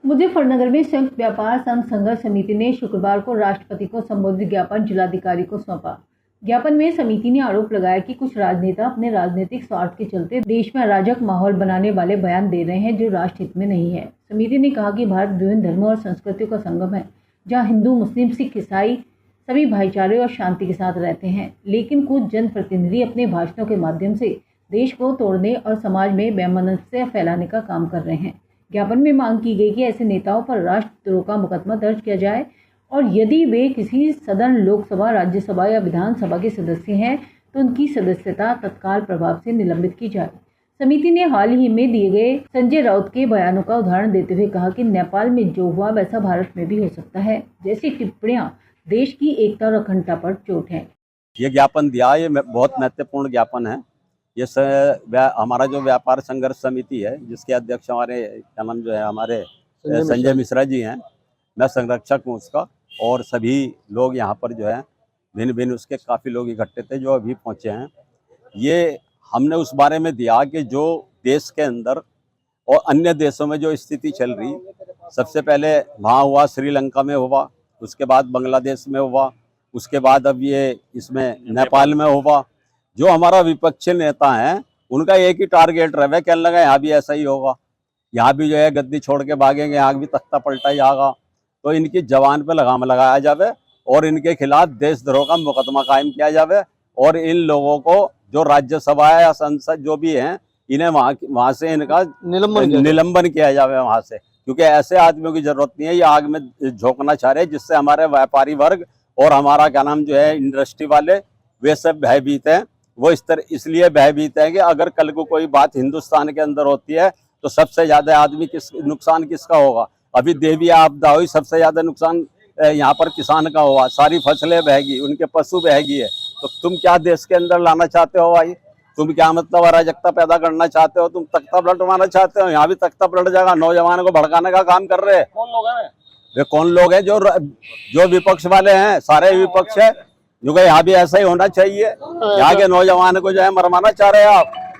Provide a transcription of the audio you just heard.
मुजफ्फरनगर में संयुक्त व्यापार संघ संघर्ष समिति ने शुक्रवार को राष्ट्रपति को संबोधित ज्ञापन जिलाधिकारी को सौंपा। ज्ञापन में समिति ने आरोप लगाया कि कुछ राजनेता अपने राजनीतिक स्वार्थ के चलते देश में अराजक माहौल बनाने वाले बयान दे रहे हैं जो राष्ट्र हित में नहीं है। समिति ने कहा कि भारत विभिन्न धर्मों और संस्कृतियों का संगम है, जहाँ हिंदू, मुस्लिम, सिख, ईसाई सभी भाईचारे और शांति के साथ रहते हैं, लेकिन कुछ जनप्रतिनिधि अपने भाषणों के माध्यम से देश को तोड़ने और समाज में वैमनस्य फैलाने का काम कर रहे हैं। ज्ञापन में मांग की गई कि ऐसे नेताओं पर राष्ट्रद्रोह का मुकदमा दर्ज किया जाए और यदि वे किसी सदन, लोकसभा, राज्यसभा या विधानसभा के सदस्य हैं तो उनकी सदस्यता तत्काल प्रभाव से निलंबित की जाए। समिति ने हाल ही में दिए गए संजय राउत के बयानों का उदाहरण देते हुए कहा कि नेपाल में जो हुआ वैसा भारत में भी हो सकता है, जैसी टिप्पणियां देश की एकता और अखंडता पर चोट है। ये ज्ञापन दिया, ये बहुत महत्वपूर्ण ज्ञापन है। ये हमारा जो व्यापार संघर्ष समिति है, जिसके अध्यक्ष हमारे क्या नाम जो है हमारे संजय मिश्रा जी हैं, मैं संरक्षक हूँ उसका, और सभी लोग यहाँ पर जो है भिन्न भिन्न उसके काफ़ी लोग इकट्ठे थे जो अभी पहुँचे हैं। ये हमने उस बारे में दिया कि जो देश के अंदर और अन्य देशों में जो स्थिति चल रही, सबसे पहले वहाँ हुआ, श्रीलंका में हुआ, उसके बाद बांग्लादेश में हुआ, उसके बाद अब ये इसमें नेपाल में हुआ। जो हमारा विपक्षी नेता हैं उनका एक ही टारगेट रहे, कहने लगा यहाँ भी ऐसा ही होगा, यहाँ भी जो है गद्दी छोड़ के भागेंगे, यहाँ भी तख्ता पलटा जाएगा। तो इनकी जवान पे लगाम लगाया जावे और इनके खिलाफ देशद्रोह का मुकदमा कायम किया जावे और इन लोगों को जो राज्यसभा या संसद जो भी हैं इन्हें वहाँ से इनका निलंबन किया जावे वहाँ से, क्योंकि ऐसे आदमियों की जरूरत नहीं है। ये आग में झोंकना चाह रहे, जिससे हमारे व्यापारी वर्ग और हमारा क्या नाम जो है इंडस्ट्री वाले वे सब भयभीत हैं। वो इसलिए भयभीत है कि अगर कल को कोई बात हिंदुस्तान के अंदर होती है तो सबसे ज्यादा आदमी नुकसान किसका होगा? अभी देवी आपदा हुई, सबसे ज्यादा नुकसान यहाँ पर किसान का हुआ, सारी फसलें बहेगी, उनके पशु बहेगी है। तो तुम क्या देश के अंदर लाना चाहते हो भाई? तुम क्या मतलब अराजकता पैदा करना चाहते हो? तुम तख्ता पलटवाना चाहते हो? यहाँ भी तख्ता पलट जाएगा। नौजवानों को भड़काने का काम कर रहे हैं। कौन लोग हैं? वे कौन लोग हैं? जो विपक्ष वाले हैं, सारे विपक्ष है, जो यहाँ भी ऐसा ही होना चाहिए। यहाँ के नौजवान को जो है मरवाना चाह रहे हैं आप।